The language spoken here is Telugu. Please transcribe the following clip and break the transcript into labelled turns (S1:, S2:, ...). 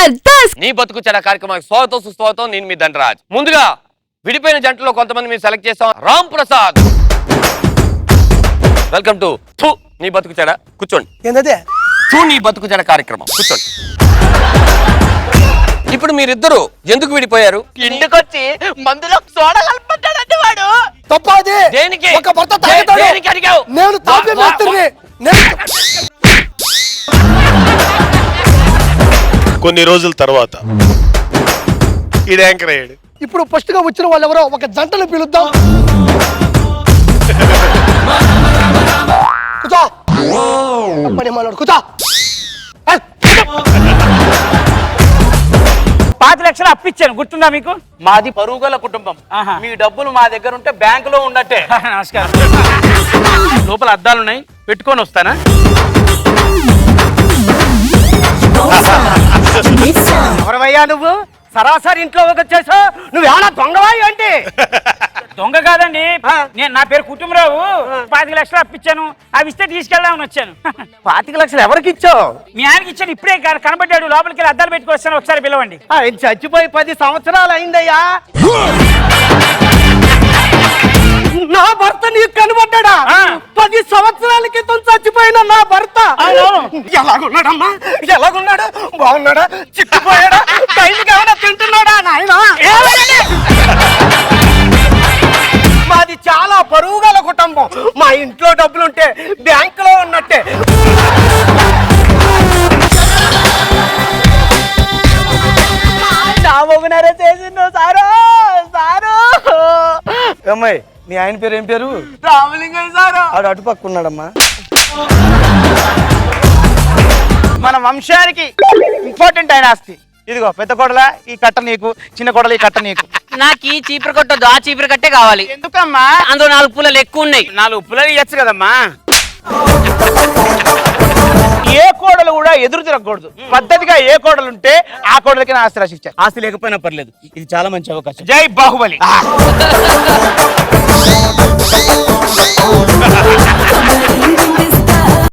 S1: జబర్దస్త్
S2: నీ బతుకు చెడ కార్యక్రమానికి స్వాగతం సుస్వాగతం. నేను మీ దండరాజ్. ముందుగా విడిపోయిన జంటలో కొంతమంది మేము సెలెక్ట్ చేస్తాం. రామ్ ప్రసాద్, వెల్కమ్ టు నీ బతుకు చెడ. కూర్చోండి.
S3: ఏంటదే
S2: నీ బతుకు చెడ కార్యక్రమం, కూర్చోండి. ఇప్పుడు మీరిద్దరు ఎందుకు విడిపోయారు?
S4: ఇంటికొచ్చి మందులో సోడా కలుపుకుంటాడంటే వాడు.
S3: తప్పది.
S2: దేనికి?
S3: ఒక భర్త తాగుతాడు.
S2: దేనికి అడిగావు?
S3: నేను తాపి మాత్రమే.
S5: కొన్ని రోజుల తర్వాత ఈ యాంకర్ అయ్యాడు.
S3: ఇప్పుడు ఫస్ట్ గా వచ్చిన వాళ్ళు ఎవరో ఒక జంటను పిలుద్దాం. కూర్చో. పని మాట్లాడు. కూర్చో.
S6: 5 లక్షలు అప్పిచ్చాను, గుర్తుందా మీకు?
S4: మాది పరుగుల కుటుంబం.
S6: ఆహా.
S4: మీ డబ్బులు మా దగ్గర ఉంటే బ్యాంకులో ఉన్నట్టే.
S6: నమస్కారం.
S4: లోపల అద్దాలున్నాయి, పెట్టుకొని వస్తానా?
S6: ఎవరవయ్యా నువ్వు? సరాసరి ఇంట్లో వచ్చేసావు. నువ్వేమన్నా దొంగవా ఏంటి? దొంగ కాదండి, నా పేరు కుటుంబరావు. 5 లక్షలు అప్పిచ్చాను, అవి ఇస్తే తీసుకెళ్దామని వచ్చాను.
S4: 25 లక్షలు ఎవరికి ఇచ్చావు?
S6: మీ ఆయనకి ఇచ్చాను, ఇప్పుడే కనబడ్డాడు. లోపలికి వెళ్ళి అద్దాలు పెట్టుకొస్తాను, ఒకసారి పిలవండి.
S4: ఆయన చచ్చిపోయి 10 సంవత్సరాలు అయిందయ్యా. నా భర్త నీకు కనబడ్డా? 10 సంవత్సరాల క్రితం చచ్చిపోయిన నా భర్త ఎలాగున్నాడమ్మా? ఎలాగున్నాడు? బాగున్నాడా? చిక్కిపోయాడా? టైంకి ఏమైనా తింటున్నాడా? నాయనా, మాది చాలా పరుగుల కుటుంబం. మా ఇంట్లో డబ్బులుంటే బ్యాంకులో ఉన్నట్టే. చేసిండు సారు. సారు
S3: అమ్మాయి, మీ ఆయన పేరు ఏం పేరు?
S4: రామలింగయ్య సారు.
S3: ఆడు అటుపక్క ఉన్నాడమ్మా.
S4: మన వంశానికి ఇంపార్టెంట్ అయిన ఆస్తి ఇదిగో. పెద్ద కొడల ఈ కట్ట నీకు, చిన్న కొడల ఈ కట్ట నీకు.
S7: నాకు ఈ చీపురు కొట్టదు, ఆ చీపురు కట్టే కావాలి.
S4: ఎందుకమ్మా?
S7: అందులో 4 పుల్లలు ఎక్కువ ఉన్నాయి.
S4: 4 పుల్లలు ఇవ్వచ్చు కదమ్మా. ఏ కోడలు కూడా ఎదురు తిరగకూడదు. పద్ధతిగా ఏ కోడలు ఉంటే ఆ కోడలకి ఆస్తి రాసిచ్చా. ఆస్తి లేకపోయినా పర్లేదు, ఇది చాలా మంచి అవకాశం. జై బాహుబలి.